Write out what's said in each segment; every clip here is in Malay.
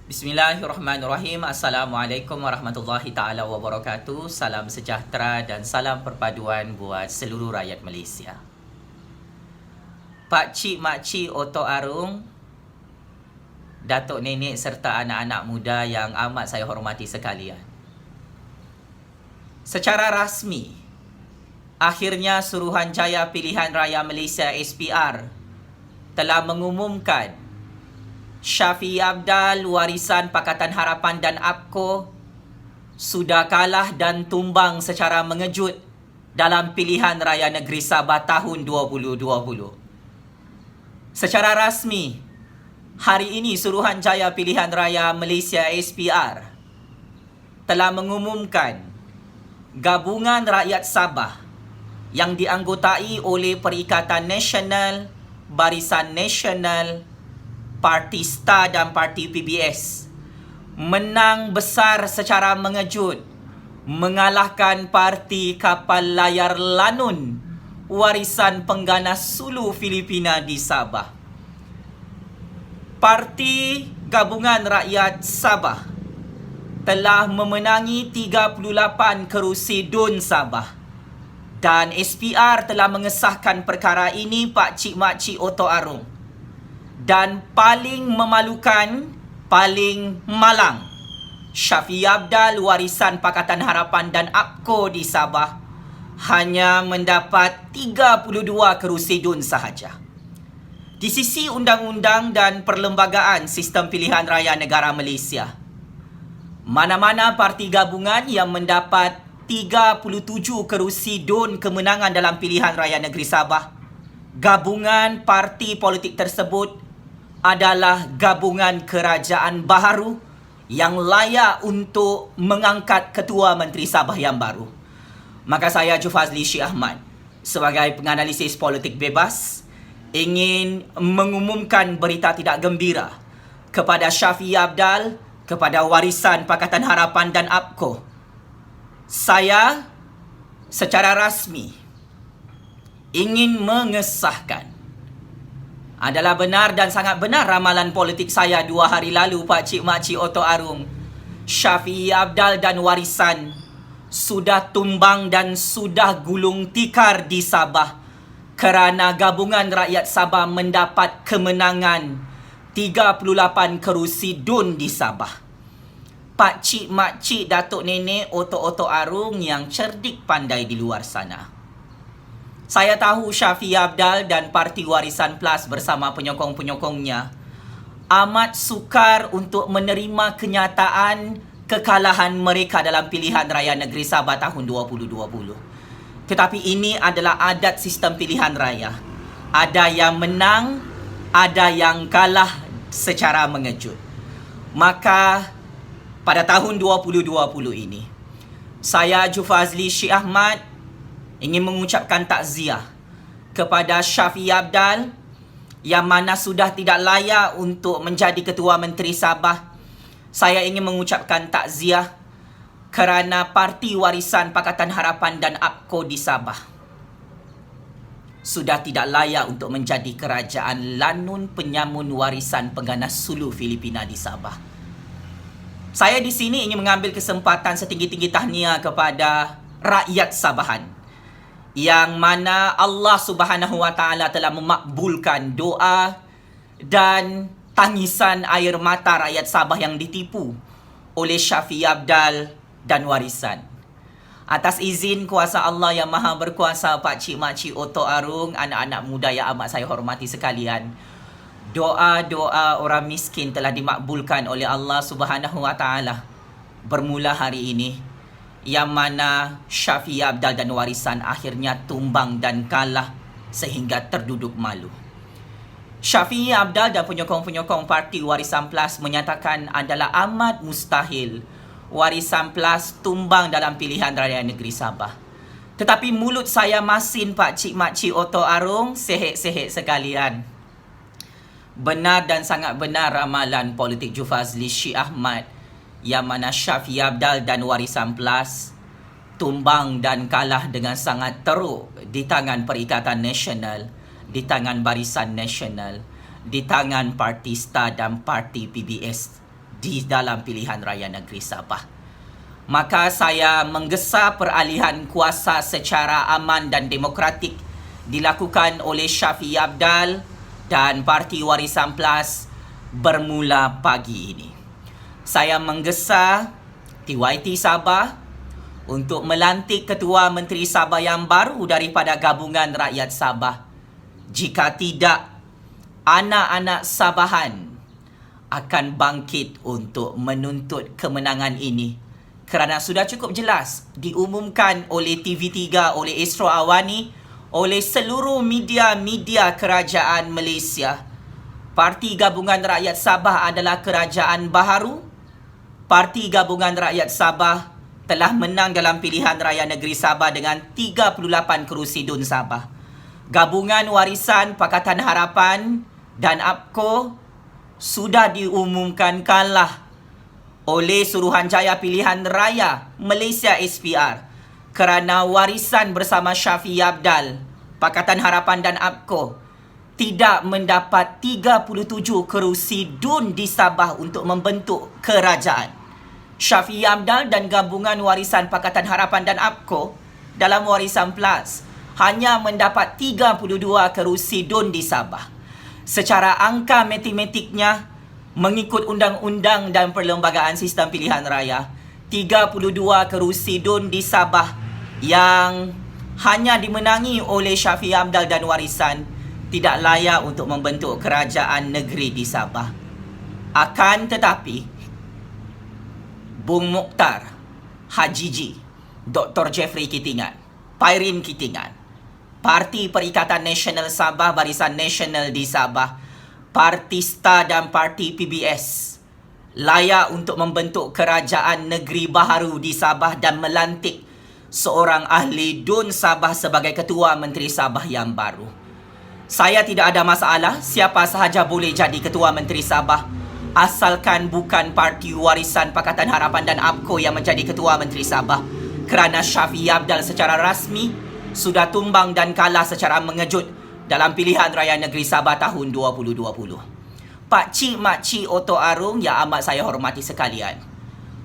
Bismillahirrahmanirrahim. Assalamualaikum warahmatullahi ta'ala wabarakatuh. Salam sejahtera dan salam perpaduan buat seluruh rakyat Malaysia. Pak Cik, Mak Cik, Otok Arung, Datuk Nenek serta anak-anak muda yang amat saya hormati sekalian. Secara rasmi, akhirnya Suruhanjaya Pilihan Raya Malaysia SPR telah mengumumkan Shafie Apdal, Warisan Pakatan Harapan dan APCO sudah kalah dan tumbang secara mengejut dalam Pilihan Raya Negeri Sabah tahun 2020. Secara rasmi, hari ini Suruhanjaya Pilihan Raya Malaysia SPR telah mengumumkan Gabungan Rakyat Sabah yang dianggotai oleh Perikatan Nasional, Barisan Nasional, Parti STAR dan Parti PBS menang besar secara mengejut mengalahkan Parti Kapal Layar Lanun Warisan Pengganas Sulu Filipina di Sabah. Parti Gabungan Rakyat Sabah telah memenangi 38 kerusi DUN Sabah dan SPR telah mengesahkan perkara ini Pak Cik Mak Cik Otok Arung. Dan paling memalukan, paling malang, Shafie Apdal, Warisan Pakatan Harapan dan APCO di Sabah hanya mendapat 32 kerusi DUN sahaja. Di sisi undang-undang dan perlembagaan sistem pilihan raya negara Malaysia, mana-mana parti gabungan yang mendapat 37 kerusi DUN kemenangan dalam pilihan raya negeri Sabah, gabungan parti politik tersebut adalah gabungan kerajaan baharu yang layak untuk mengangkat Ketua Menteri Sabah yang baru. Maka saya Jufazli Syekh Ahmad sebagai penganalisis politik bebas ingin mengumumkan berita tidak gembira kepada Shafie Apdal, kepada Warisan Pakatan Harapan dan APCO. Saya secara rasmi ingin mengesahkan adalah benar dan sangat benar ramalan politik saya 2 hari lalu Pak Cik Mak Cik Otok Arung. Shafie Apdal dan Warisan sudah tumbang dan sudah gulung tikar di Sabah kerana Gabungan Rakyat Sabah mendapat kemenangan 38 kerusi DUN di Sabah. Pak Cik Mak Cik Datuk Nenek Otok Arung yang cerdik pandai di luar sana. Saya tahu Shafie Apdal dan Parti Warisan Plus bersama penyokong-penyokongnya amat sukar untuk menerima kenyataan kekalahan mereka dalam pilihan raya negeri Sabah tahun 2020. Tetapi ini adalah adat sistem pilihan raya. Ada yang menang, ada yang kalah secara mengejut. Maka pada tahun 2020 ini, saya Jufazli Syekh Ahmad ingin mengucapkan takziah kepada Shafie Apdal yang mana sudah tidak layak untuk menjadi Ketua Menteri Sabah. Saya ingin mengucapkan takziah kerana Parti Warisan Pakatan Harapan dan APCO di Sabah sudah tidak layak untuk menjadi Kerajaan Lanun Penyamun Warisan Pengganas Sulu Filipina di Sabah. Saya di sini ingin mengambil kesempatan setinggi-tinggi tahniah kepada rakyat Sabahan yang mana Allah Subhanahu Wa Taala telah memakbulkan doa dan tangisan air mata rakyat Sabah yang ditipu oleh Shafie Apdal dan Warisan. Atas izin kuasa Allah yang Maha Berkuasa, Pak Cik Mak Cik Otok Arung, anak-anak muda yang amat saya hormati sekalian, doa-doa orang miskin telah dimakbulkan oleh Allah Subhanahu Wa Taala bermula hari ini, yang mana Shafie Apdal dan Warisan akhirnya tumbang dan kalah sehingga terduduk malu. Shafie Apdal dan penyokong-penyokong Parti Warisan Plus menyatakan adalah amat mustahil Warisan Plus tumbang dalam pilihan raya negeri Sabah. Tetapi mulut saya masin Pak Cik Mak Cik Otok Arung, sehet-sehet sekalian. Benar dan sangat benar ramalan politik Jufazli Syekh Ahmad yang mana Shafie Apdal dan Warisan Plus tumbang dan kalah dengan sangat teruk di tangan Perikatan Nasional, di tangan Barisan Nasional, di tangan Parti STAR dan Parti PBS di dalam pilihan raya negeri Sabah. Maka saya menggesa peralihan kuasa secara aman dan demokratik dilakukan oleh Shafie Apdal dan Parti Warisan Plus bermula pagi ini. Saya menggesa TYT Sabah untuk melantik Ketua Menteri Sabah yang baru daripada Gabungan Rakyat Sabah. Jika tidak, anak-anak Sabahan akan bangkit untuk menuntut kemenangan ini. Kerana sudah cukup jelas diumumkan oleh TV3, oleh Astro Awani, oleh seluruh media-media kerajaan Malaysia. Parti Gabungan Rakyat Sabah adalah kerajaan baharu. Parti Gabungan Rakyat Sabah telah menang dalam pilihan raya negeri Sabah dengan 38 kerusi DUN Sabah. Gabungan Warisan Pakatan Harapan dan APCO sudah diumumkan kalah oleh Suruhanjaya Pilihan Raya Malaysia SPR kerana Warisan bersama Shafie Apdal, Pakatan Harapan dan APCO tidak mendapat 37 kerusi DUN di Sabah untuk membentuk kerajaan. Shafie Apdal dan Gabungan Warisan Pakatan Harapan dan APCO dalam Warisan Plus hanya mendapat 32 kerusi DUN di Sabah. Secara angka matematiknya, mengikut Undang-Undang dan Perlembagaan Sistem Pilihan Raya, 32 kerusi DUN di Sabah yang hanya dimenangi oleh Shafie Apdal dan Warisan tidak layak untuk membentuk kerajaan negeri di Sabah. Akan tetapi, Bung Mokhtar, Haji G, Dr. Jeffrey Kitingan, Pairin Kitingan, Parti Perikatan Nasional Sabah, Barisan Nasional di Sabah, Partista dan Parti PBS layak untuk membentuk kerajaan negeri baharu di Sabah dan melantik seorang ahli DUN Sabah sebagai Ketua Menteri Sabah yang baru. Saya tidak ada masalah, siapa sahaja boleh jadi Ketua Menteri Sabah asalkan bukan Parti Warisan Pakatan Harapan dan APCO yang menjadi Ketua Menteri Sabah, kerana Shafie Apdal secara rasmi sudah tumbang dan kalah secara mengejut dalam pilihan raya negeri Sabah tahun 2020. Pak Cik, Mak Cik, Oto Arung yang amat saya hormati sekalian,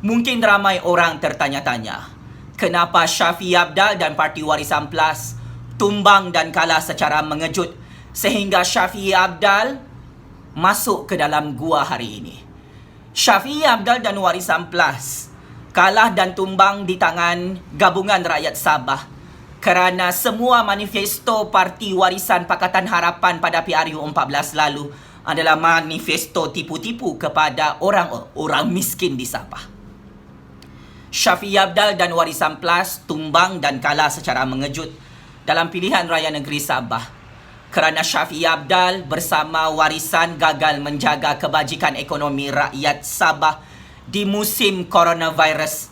mungkin ramai orang tertanya-tanya, kenapa Shafie Apdal dan Parti Warisan Plus tumbang dan kalah secara mengejut sehingga Shafie Apdal masuk ke dalam gua hari ini. Shafie Apdal dan Warisan Plus kalah dan tumbang di tangan Gabungan Rakyat Sabah kerana semua manifesto Parti Warisan Pakatan Harapan pada PRU 14 lalu adalah manifesto tipu-tipu kepada orang miskin di Sabah. Shafie Apdal dan Warisan Plus tumbang dan kalah secara mengejut dalam pilihan raya negeri Sabah kerana Shafie Apdal bersama Warisan gagal menjaga kebajikan ekonomi rakyat Sabah di musim coronavirus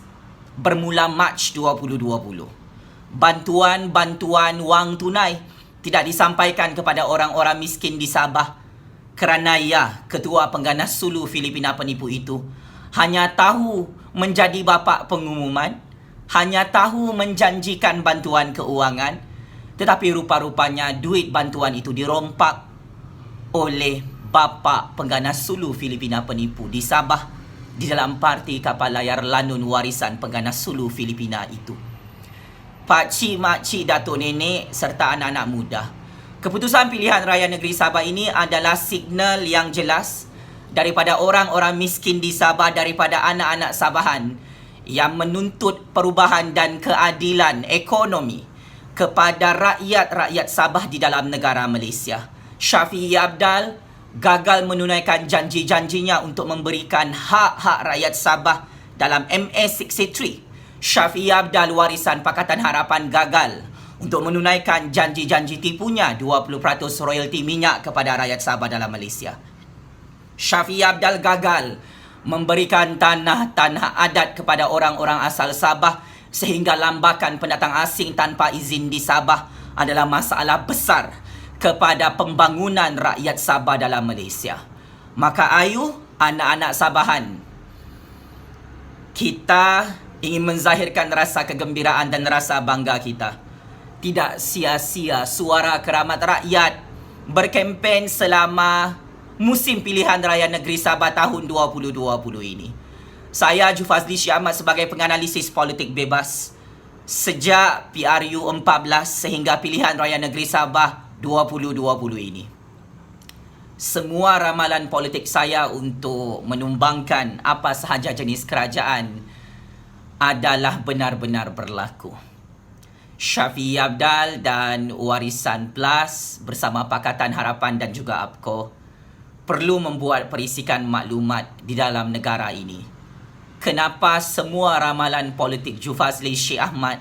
bermula Mac 2020. Bantuan-bantuan wang tunai tidak disampaikan kepada orang-orang miskin di Sabah kerana Ketua Pengganas Sulu Filipina penipu itu hanya tahu menjadi bapa pengumuman, hanya tahu menjanjikan bantuan keuangan, tetapi rupa-rupanya duit bantuan itu dirompak oleh bapa Pengganas Sulu Filipina penipu di Sabah di dalam parti kapal layar Lanun Warisan Pengganas Sulu Filipina itu. Pak Cik, Mak Cik, Datuk Nenek serta anak-anak muda, keputusan pilihan raya negeri Sabah ini adalah signal yang jelas daripada orang-orang miskin di Sabah, daripada anak-anak Sabahan yang menuntut perubahan dan keadilan ekonomi kepada rakyat-rakyat Sabah di dalam negara Malaysia. Shafie Apdal gagal menunaikan janji-janjinya untuk memberikan hak-hak rakyat Sabah dalam MA63. Shafie Apdal Warisan Pakatan Harapan gagal untuk menunaikan janji-janji tipunya 20% royalti minyak kepada rakyat Sabah dalam Malaysia. Shafie Apdal gagal memberikan tanah-tanah adat kepada orang-orang asal Sabah sehingga lambakan pendatang asing tanpa izin di Sabah adalah masalah besar kepada pembangunan rakyat Sabah dalam Malaysia. Maka ayu anak-anak Sabahan, kita ingin menzahirkan rasa kegembiraan dan rasa bangga kita. Tidak sia-sia suara keramat rakyat berkempen selama musim pilihan raya negeri Sabah tahun 2020 ini. Saya Jufazli Syekh Ahmad sebagai penganalisis politik bebas. Sejak PRU 14 sehingga pilihan raya negeri Sabah 2020 ini. Semua ramalan politik saya untuk menumbangkan apa sahaja jenis kerajaan adalah benar-benar berlaku. Syafiee Apdal dan Warisan Plus bersama Pakatan Harapan dan juga APCO perlu membuat perisikan maklumat di dalam negara ini. Kenapa semua ramalan politik Jufazli Syekh Ahmad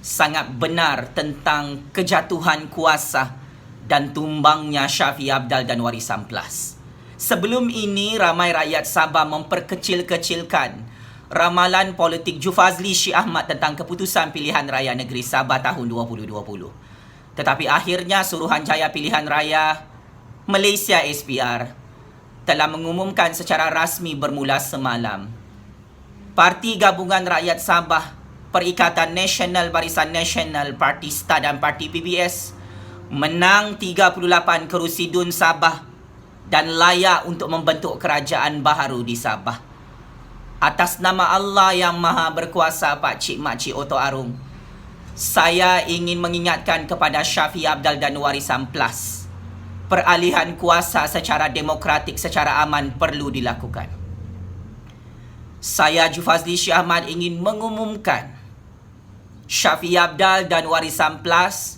sangat benar tentang kejatuhan kuasa dan tumbangnya Syafiee Apdal dan Warisan Plus. Sebelum ini, ramai rakyat Sabah memperkecil-kecilkan ramalan politik Jufazli Syekh Ahmad tentang keputusan pilihan raya negeri Sabah tahun 2020. Tetapi akhirnya Suruhanjaya Pilihan Raya Malaysia SPR telah mengumumkan secara rasmi bermula semalam, Parti Gabungan Rakyat Sabah, Perikatan Nasional Barisan Nasional, Parti STA dan Parti PBS menang 38 kerusi DUN Sabah dan layak untuk membentuk kerajaan baharu di Sabah. Atas nama Allah yang Maha Berkuasa, Pak Cik Makcik Oto Arung, saya ingin mengingatkan kepada Syafiee Apdal dan Warisan Plus, peralihan kuasa secara demokratik, secara aman perlu dilakukan. Saya Jufazli Syekh Ahmad ingin mengumumkan Syafiee Apdal dan Warisan Plus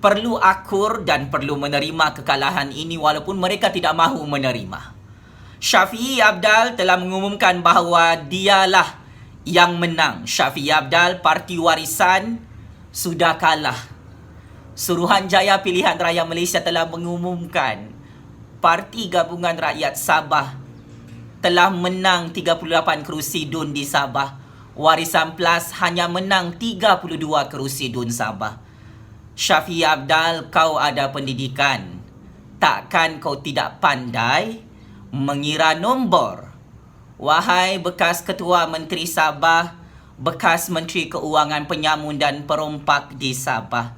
perlu akur dan perlu menerima kekalahan ini walaupun mereka tidak mahu menerima. Syafiee Apdal telah mengumumkan bahawa dialah yang menang. Syafiee Apdal, Parti Warisan sudah kalah. Suruhanjaya Pilihan Raya Malaysia telah mengumumkan Parti Gabungan Rakyat Sabah telah menang 38 kerusi DUN di Sabah. Warisan Plus hanya menang 32 kerusi DUN Sabah. Syafiee Apdal, kau ada pendidikan. Takkan kau tidak pandai mengira nombor? Wahai bekas Ketua Menteri Sabah, bekas Menteri Keuangan, Penyamun dan Perompak di Sabah,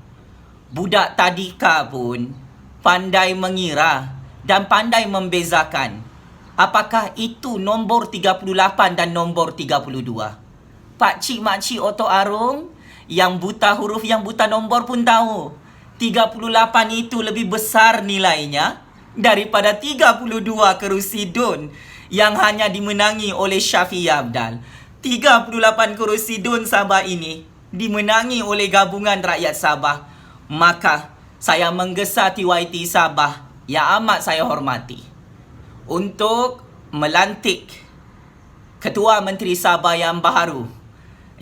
budak tadika pun pandai mengira dan pandai membezakan apakah itu nombor 38 dan nombor 32. Pak Cik Makcik Oto Arung yang buta huruf, yang buta nombor pun tahu 38 itu lebih besar nilainya daripada 32 kerusi DUN yang hanya dimenangi oleh Syafiee Apdal. 38 kerusi DUN Sabah ini dimenangi oleh Gabungan Rakyat Sabah. Maka saya menggesa TYT Sabah yang amat saya hormati untuk melantik Ketua Menteri Sabah yang baharu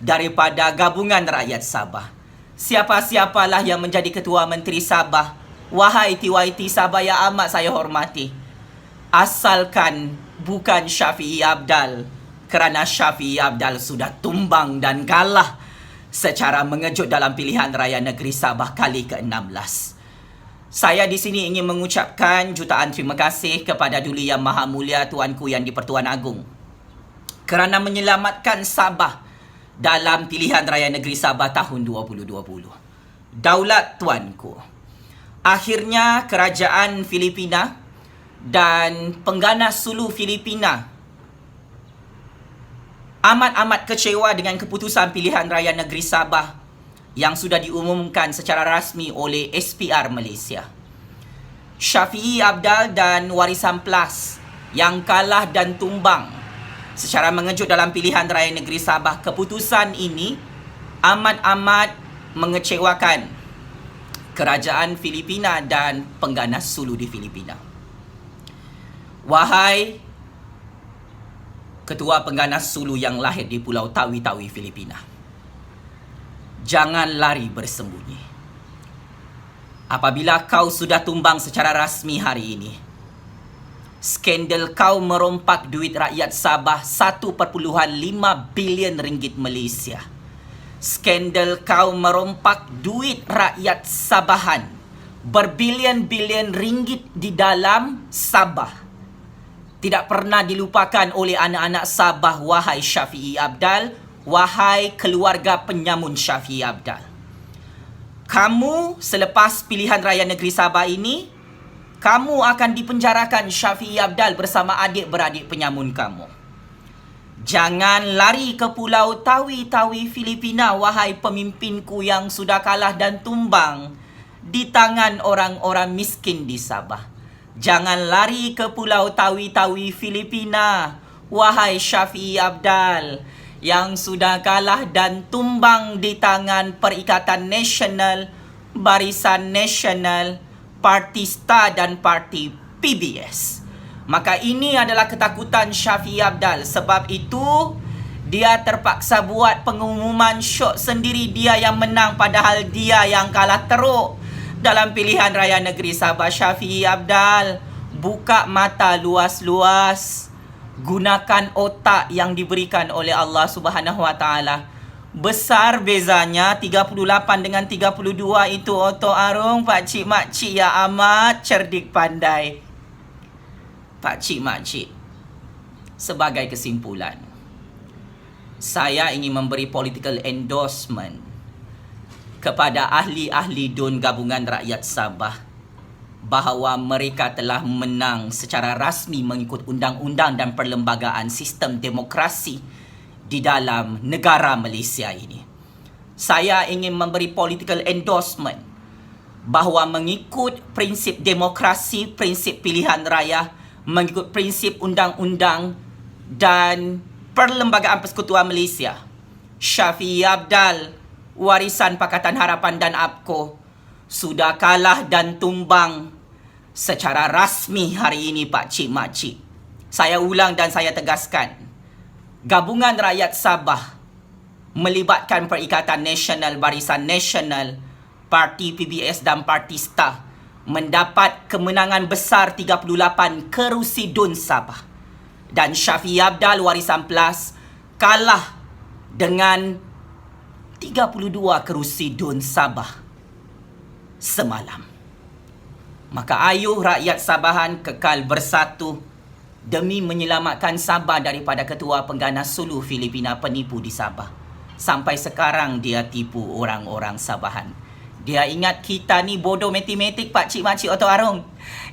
daripada Gabungan Rakyat Sabah. Siapa-siapalah yang menjadi Ketua Menteri Sabah, wahai TYT Sabah yang amat saya hormati, asalkan bukan Syafiee Apdal, kerana Syafiee Apdal sudah tumbang dan kalah secara mengejut dalam pilihan raya negeri Sabah kali ke-16. Saya di sini ingin mengucapkan jutaan terima kasih kepada Duli Yang Maha Mulia Tuanku Yang di-Pertuan Agong kerana menyelamatkan Sabah dalam pilihan raya negeri Sabah tahun 2020. Daulat Tuanku. Akhirnya kerajaan Filipina dan pengganas Sulu Filipina amat-amat kecewa dengan keputusan pilihan raya negeri Sabah yang sudah diumumkan secara rasmi oleh SPR Malaysia. Syafiee Apdal dan Warisan Plus yang kalah dan tumbang secara mengejut dalam pilihan raya negeri Sabah. Keputusan ini amat-amat mengecewakan kerajaan Filipina dan pengganas Sulu di Filipina. Wahai Ketua Pengganas Sulu yang lahir di Pulau Tawi-Tawi, Filipina, jangan lari bersembunyi. Apabila kau sudah tumbang secara rasmi hari ini, skandal kau merompak duit rakyat Sabah 1.5 bilion ringgit Malaysia. Skandal kau merompak duit rakyat Sabahan berbilion-bilion ringgit di dalam Sabah tidak pernah dilupakan oleh anak-anak Sabah, wahai Syafiee Apdal, wahai keluarga penyamun Syafiee Apdal. Kamu selepas pilihan raya negeri Sabah ini, kamu akan dipenjarakan Syafiee Apdal bersama adik-beradik penyamun kamu. Jangan lari ke Pulau Tawi-Tawi Filipina, wahai pemimpinku yang sudah kalah dan tumbang di tangan orang-orang miskin di Sabah. Jangan lari ke Pulau Tawi-Tawi Filipina, wahai Syafiee Apdal yang sudah kalah dan tumbang di tangan Perikatan Nasional, Barisan Nasional, Parti STA dan Parti PBS. Maka ini adalah ketakutan Syafiee Apdal. Sebab itu dia terpaksa buat pengumuman syok sendiri, dia yang menang padahal dia yang kalah teruk dalam pilihan raya negeri Sabah. Syafiee Apdal, buka mata luas-luas. Gunakan otak yang diberikan oleh Allah Subhanahu Wa Taala. Besar bezanya 38 dengan 32 itu Oto Arung. Pakcik makcik ya amat cerdik pandai. Pakcik makcik, sebagai kesimpulan, saya ingin memberi political endorsement kepada ahli-ahli DUN Gabungan Rakyat Sabah bahawa mereka telah menang secara rasmi mengikut undang-undang dan perlembagaan sistem demokrasi di dalam negara Malaysia ini. Saya ingin memberi political endorsement bahawa mengikut prinsip demokrasi, prinsip pilihan raya, mengikut prinsip undang-undang dan perlembagaan Persekutuan Malaysia, Syafiee Apdal, warisan Pakatan Harapan dan APKO, sudah kalah dan tumbang secara rasmi hari ini, pakcik makcik. Saya ulang dan saya tegaskan, Gabungan Rakyat Sabah melibatkan Perikatan Nasional, Barisan Nasional, Parti PBS dan Parti STA mendapat kemenangan besar 38 kerusi DUN Sabah. Dan Syafiee Apdal Warisan Plus kalah dengan 32 kerusi DUN Sabah semalam. Maka ayuh rakyat Sabahan kekal bersatu demi menyelamatkan Sabah daripada ketua pengganas suluh Filipina penipu di Sabah. Sampai sekarang dia tipu orang-orang Sabahan. Dia ingat kita ni bodoh matematik, pakcik makcik Oto Arung.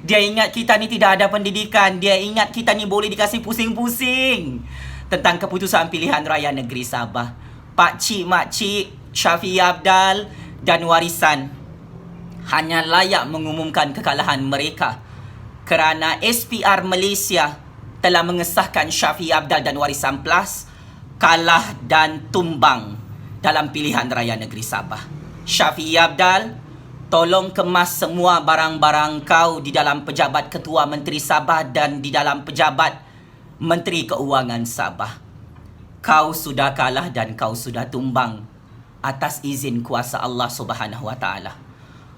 Dia ingat kita ni tidak ada pendidikan. Dia ingat kita ni boleh dikasih pusing-pusing tentang keputusan pilihan raya negeri Sabah. Pakcik makcik Syafiee Apdal dan warisan hanya layak mengumumkan kekalahan mereka kerana SPR Malaysia telah mengesahkan Syafiee Apdal dan Warisan Plus kalah dan tumbang dalam pilihan raya negeri Sabah. Syafiee Apdal, tolong kemas semua barang-barang kau di dalam pejabat Ketua Menteri Sabah dan di dalam pejabat Menteri Keuangan Sabah. Kau sudah kalah dan kau sudah tumbang atas izin kuasa Allah Subhanahu Wa Taala.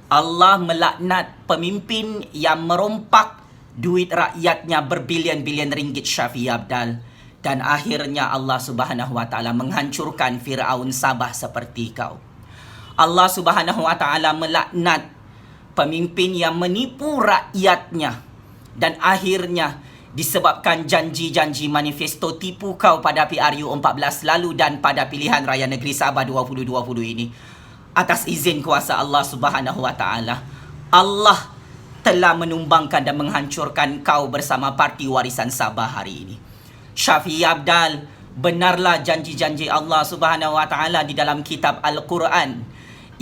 Allah melaknat pemimpin yang merompak duit rakyatnya berbilion-bilion ringgit, Syafiee Apdal, dan akhirnya Allah Subhanahu Wa Taala menghancurkan Firaun Sabah seperti kau. Allah Subhanahu Wa Taala melaknat pemimpin yang menipu rakyatnya dan akhirnya disebabkan janji-janji manifesto tipu kau pada PRU 14 lalu dan pada pilihan raya negeri Sabah 2020 ini, atas izin kuasa Allah Subhanahu Wa Taala, Allah telah menumbangkan dan menghancurkan kau bersama Parti Warisan Sabah hari ini. Syafiee Apdal, benarlah janji-janji Allah Subhanahu Wa Taala di dalam kitab Al-Quran,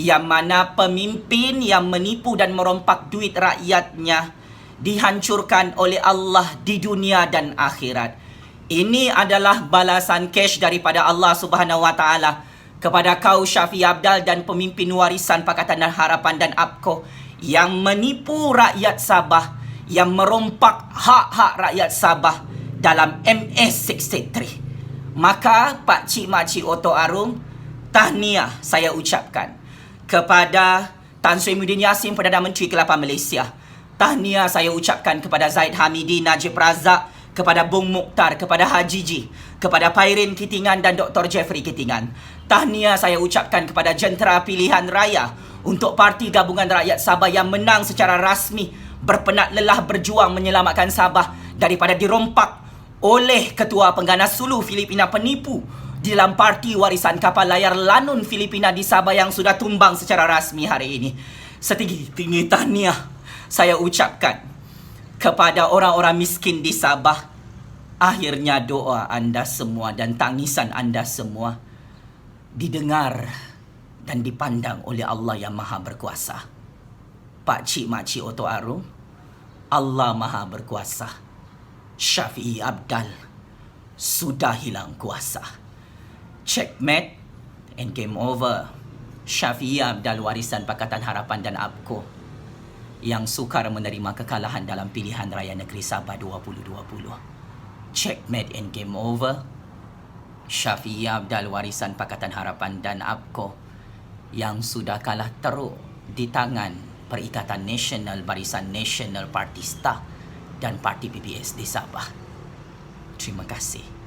yang mana pemimpin yang menipu dan merompak duit rakyatnya dihancurkan oleh Allah di dunia dan akhirat. Ini adalah balasan cash daripada Allah Subhanahu Wa Taala kepada kau Syafiee Apdal dan pemimpin warisan Pakatan Harapan dan APKO yang menipu rakyat Sabah, yang merompak hak-hak rakyat Sabah dalam MS63. Maka pakcik makcik Oto Arung, tahniah saya ucapkan kepada Tan Sri Muhyiddin Yassin, Perdana Menteri ke-8 Malaysia. Tahniah saya ucapkan kepada Zaid Hamidi, Najib Razak, kepada Bung Mukhtar, kepada Haji Ji, kepada Pairin Kitingan dan Dr. Jeffrey Kitingan. Tahniah saya ucapkan kepada jentera pilihan raya untuk Parti Gabungan Rakyat Sabah yang menang secara rasmi, berpenat lelah berjuang menyelamatkan Sabah daripada dirompak oleh Ketua Pengganas Suluh Filipina penipu di dalam Parti Warisan Kapal Layar Lanun Filipina di Sabah yang sudah tumbang secara rasmi hari ini. Setinggi-tinggi tahniah saya ucapkan kepada orang-orang miskin di Sabah. Akhirnya doa anda semua dan tangisan anda semua didengar dan dipandang oleh Allah yang Maha Berkuasa. Pak Cik Mak Cik Oto Arum, Allah Maha Berkuasa. Syafi'i Abdal sudah hilang kuasa. Checkmate and game over. Syafi'i Abdal warisan Pakatan Harapan dan APKO yang sukar menerima kekalahan dalam pilihan raya negeri Sabah 2020. Checkmate and game over. Syafi'i Abdal warisan Pakatan Harapan dan APKO yang sudah kalah teruk di tangan Perikatan Nasional Barisan Nasional Parti Stah dan Parti PBS di Sabah. Terima kasih.